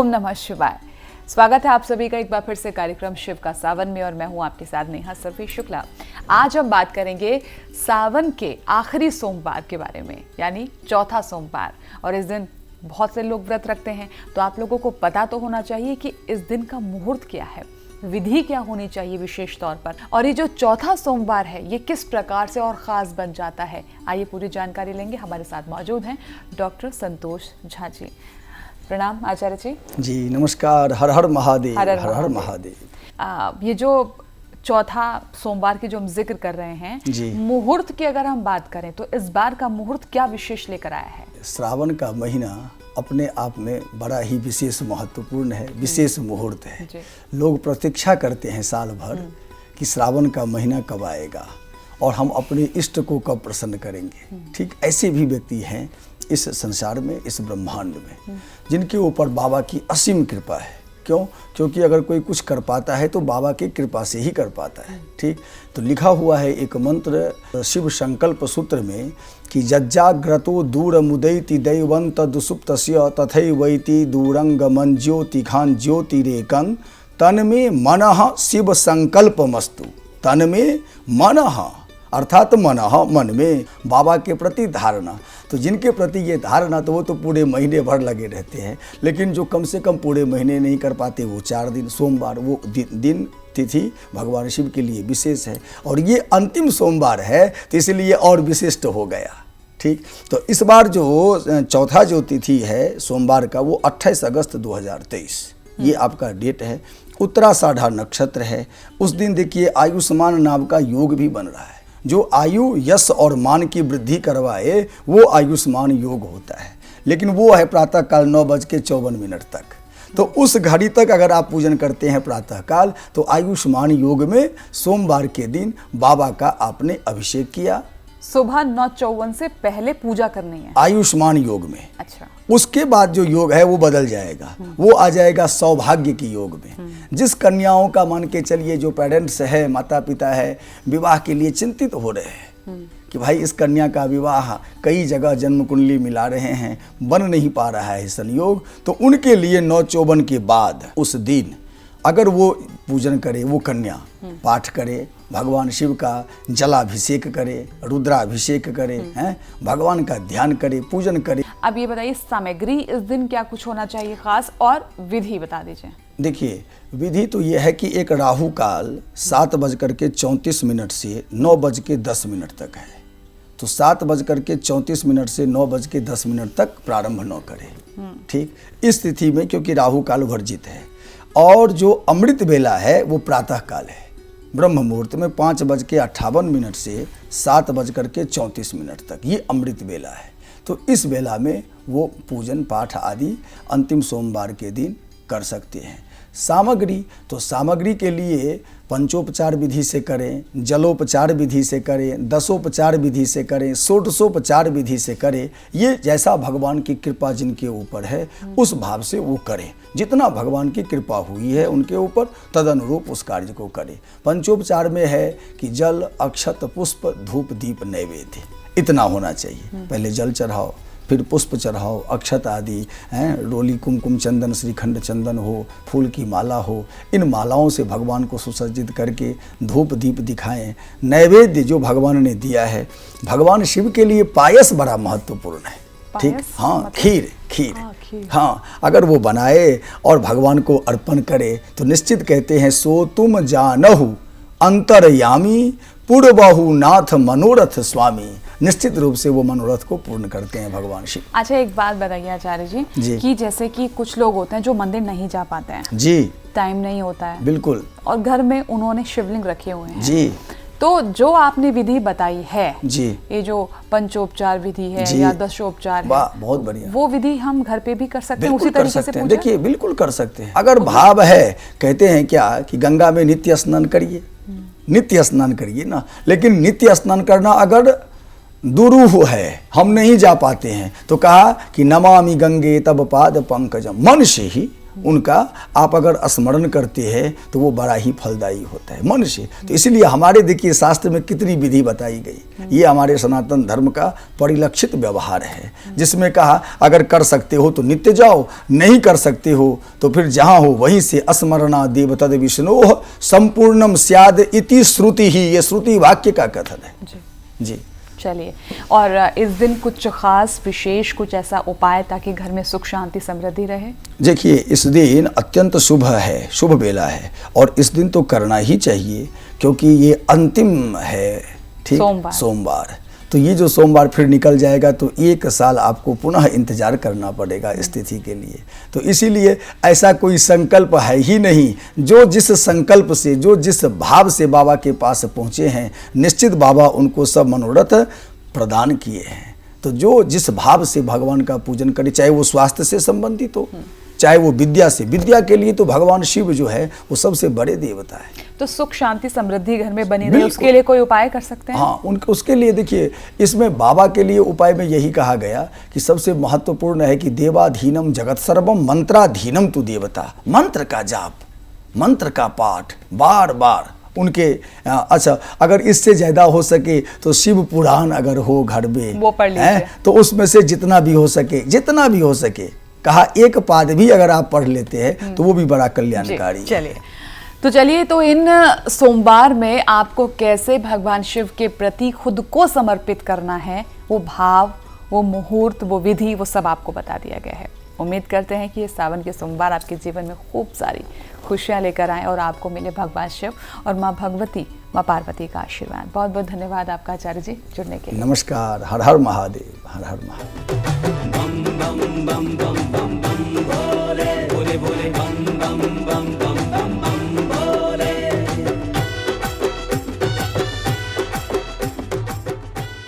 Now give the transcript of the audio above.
नमः शिवाय। स्वागत है आप सभी का एक बार फिर से कार्यक्रम शिव का सावन में और मैं हूं आपके साथ नेहा सर्वी शुक्ला। आज हम बात करेंगे सावन के आखिरी सोमवार के बारे में, यानी चौथा सोमवार। और इस दिन बहुत से लोग व्रत रखते हैं, तो आप लोगों को पता तो होना चाहिए कि इस दिन का मुहूर्त क्या है, विधि क्या होनी चाहिए विशेष तौर पर, और ये जो चौथा सोमवार है ये किस प्रकार से और ख़ास बन जाता है। आइए पूरी जानकारी लेंगे। हमारे साथ मौजूद हैं डॉक्टर संतोष झा जी। प्रणाम आचार्य जी। जी नमस्कार। हर हर महादेव। हर हर महादेव। ये जो चौथा सोमवार की जो हम जिक्र कर रहे हैं, मुहूर्त की अगर हम बात करें तो इस बार का मुहूर्त क्या विशेष लेकर आया है? श्रावण का महीना अपने आप में बड़ा ही विशेष महत्वपूर्ण है, विशेष मुहूर्त है। लोग प्रतीक्षा करते हैं साल भर कि श्रावण का महीना कब आएगा और हम अपने इष्ट को कब प्रसन्न करेंगे। ठीक ऐसे भी व्यक्ति हैं इस संसार में, इस ब्रह्मांड में, जिनके ऊपर बाबा की असीम कृपा है। क्यों? क्योंकि अगर कोई कुछ कर पाता है तो बाबा की कृपा से ही कर पाता है। ठीक, तो लिखा हुआ है एक मंत्र शिव संकल्प सूत्र में कि जज्जाग्रतो दूर मुदैति दैवंत दुसुप्तस्य तथैवैति दूरंगमन ज्योतिखान ज्योतिरेकं तन्मे मनः शिव संकल्पमस्तु। तन्मे मनः अर्थात मनः, मन में बाबा के प्रति धारणा। तो जिनके प्रति ये धारणा, तो वो तो पूरे महीने भर लगे रहते हैं, लेकिन जो कम से कम पूरे महीने नहीं कर पाते वो 4 दिन सोमवार, वो दिन तिथि भगवान शिव के लिए विशेष है। और ये अंतिम सोमवार है तो इसलिए और विशिष्ट हो गया। ठीक, तो इस बार जो चौथा जो तिथि है सोमवार का, वो 28 अगस्त 2023 ये आपका डेट है। उत्तराषाढ़ नक्षत्र है। उस दिन देखिए आयुष्मान नाम का योग भी बन रहा है। जो आयु यश और मान की वृद्धि करवाए वो आयुष्मान योग होता है, लेकिन वो है प्रातः काल 9:54 तक। तो उस घड़ी तक अगर आप पूजन करते हैं प्रातः काल, तो आयुष्मान योग में सोमवार के दिन बाबा का आपने अभिषेक किया। सुबह 9:54 से पहले पूजा करनी है आयुष्मान योग में। अच्छा, उसके बाद जो योग है वो बदल जाएगा, वो आ जाएगा सौभाग्य की योग में। जिस कन्याओं का मान के चलिए, जो पेरेंट्स है, माता पिता है, विवाह के लिए चिंतित हो रहे हैं कि भाई इस कन्या का विवाह कई जगह जन्म कुंडली मिला रहे हैं, बन नहीं पा रहा है संयोग, तो उनके लिए 9:54 के बाद उस दिन अगर वो पूजन करे, वो कन्या पाठ करे, भगवान शिव का जलाभिषेक करे, रुद्राभिषेक करे, हैं, भगवान का ध्यान करे, पूजन करे। अब ये बताइए सामग्री इस दिन क्या कुछ होना चाहिए खास, और विधि बता दीजिए। देखिए विधि तो ये है कि एक राहु काल 7:34 से 9:10 तक है। तो 7:34 से 9:10 तक प्रारंभ न करें। ठीक, इस तिथि में क्योंकि राहु काल वर्जित है। और जो अमृत बेला है वो प्रातः काल है। ब्रह्म मुहूर्त में 5:58 से 7:34 तक ये अमृत बेला है। तो इस बेला में वो पूजन पाठ आदि अंतिम सोमवार के दिन कर सकते हैं। सामग्री, तो सामग्री के लिए पंचोपचार विधि से करें, जलोपचार विधि से करें, दसोपचार विधि से करें, षोडशोपचार विधि से करें। ये जैसा भगवान की कृपा जिनके ऊपर है उस भाव से वो करें। जितना भगवान की कृपा हुई है उनके ऊपर तद अनुरूप उस कार्य को करें। पंचोपचार में है कि जल, अक्षत, पुष्प, धूप, दीप, नैवेद्य, इतना होना चाहिए। पहले जल चढ़ाओ, फिर पुष्प चढ़ाओ, अक्षत आदि हैं, रोली, कुमकुम, चंदन, श्रीखंड, चंदन हो, फूल की माला हो। इन मालाओं से भगवान को सुसज्जित करके धूप दीप दिखाएं। नैवेद्य जो भगवान ने दिया है, भगवान शिव के लिए पायस बड़ा महत्वपूर्ण है। ठीक, हाँ, खीर। हाँ, अगर वो बनाए और भगवान को अर्पण करे तो निश्चित कहते हैं सो तुम जानहु अंतरयामी पूर्वहु नाथ मनोरथ स्वामी। निश्चित रूप से वो मनोरथ को पूर्ण करते हैं भगवान शिव। अच्छा, एक बात बताइए आचार्य जी कि जैसे कि कुछ लोग होते हैं जो मंदिर नहीं जा पाते हैं जी, टाइम नहीं होता है, बिल्कुल, और घर में उन्होंने शिवलिंग रखे हुए हैं जी, तो जो आपने विधि बताई है जी, ये जो पंचोपचार विधि है या दशोपचार है, बहुत बढ़िया, वो विधि हम घर पे भी कर सकते हैं उसी तरीके से? देखिए बिल्कुल कर सकते हैं। अगर भाव है, कहते हैं क्या कि गंगा में नित्य स्नान करिए, नित्य स्नान करिए ना, लेकिन नित्य स्नान करना अगर दुरूह है, हम नहीं जा पाते हैं, तो कहा कि नमामि गंगे तब पाद पंकजम, मन से ही उनका आप अगर स्मरण करते हैं तो वो बड़ा ही फलदायी होता है मन से। तो इसलिए हमारे देखिए शास्त्र में कितनी विधि बताई गई, ये हमारे सनातन धर्म का परिलक्षित व्यवहार है, जिसमें कहा अगर कर सकते हो तो नित्य जाओ, नहीं कर सकते हो तो फिर जहाँ हो वहीं से स्मरणा देव तद विष्णोः संपूर्णम स्याद इति श्रुति ही, ये श्रुति वाक्य का कथन है जी। चलिए, और इस दिन कुछ खास विशेष कुछ ऐसा उपाय ताकि घर में सुख शांति समृद्धि रहे? देखिए, इस दिन अत्यंत शुभ है, शुभ बेला है, और इस दिन तो करना ही चाहिए क्योंकि ये अंतिम है, ठीक, सोमवार। तो ये जो सोमवार फिर निकल जाएगा तो 1 साल आपको पुनः इंतजार करना पड़ेगा स्थिति के लिए। तो इसीलिए ऐसा कोई संकल्प है ही नहीं, जो जिस संकल्प से, जो जिस भाव से बाबा के पास पहुँचे हैं, निश्चित बाबा उनको सब मनोरथ प्रदान किए हैं। तो जो जिस भाव से भगवान का पूजन करे, चाहे वो स्वास्थ्य से संबंधित हो, चाहे वो विद्या से, विद्या के लिए तो भगवान शिव जो है वो सबसे बड़े देवता है। तो सुख शांति समृद्धि घर में बनी रहे, उसके लिए कोई उपाय कर सकते हैं? हाँ, उसके लिए देखिए, इसमें बाबा के लिए उपाय में यही कहा गया कि सबसे महत्वपूर्ण है कि देवाधीनम जगत सर्वम मंत्राधीनम तु देवता। मंत्र का जाप, मंत्र का पाठ बार बार उनके, अच्छा अगर इससे ज्यादा हो सके तो शिव पुराण अगर हो घर में, वो पढ़ लीजिए, तो उसमें से जितना भी हो सके, जितना भी हो सके, कहा एक पाद भी अगर आप पढ़ लेते हैं तो वो भी बड़ा कल्याणकारी है। चलिए, तो इन सोमवार में आपको कैसे भगवान शिव के प्रति खुद को समर्पित करना है, वो भाव, वो मुहूर्त, वो विधि, वो सब आपको बता दिया गया है। उम्मीद करते हैं कि ये सावन के सोमवार आपके जीवन में खूब सारी खुशियां लेकर आएं और आपको मिले भगवान शिव और माँ भगवती, माँ पार्वती का आशीर्वाद। बहुत बहुत धन्यवाद आपका आचार्य जी जुड़ने के लिए। नमस्कार। हर हर महादेव, हर हर महादेव।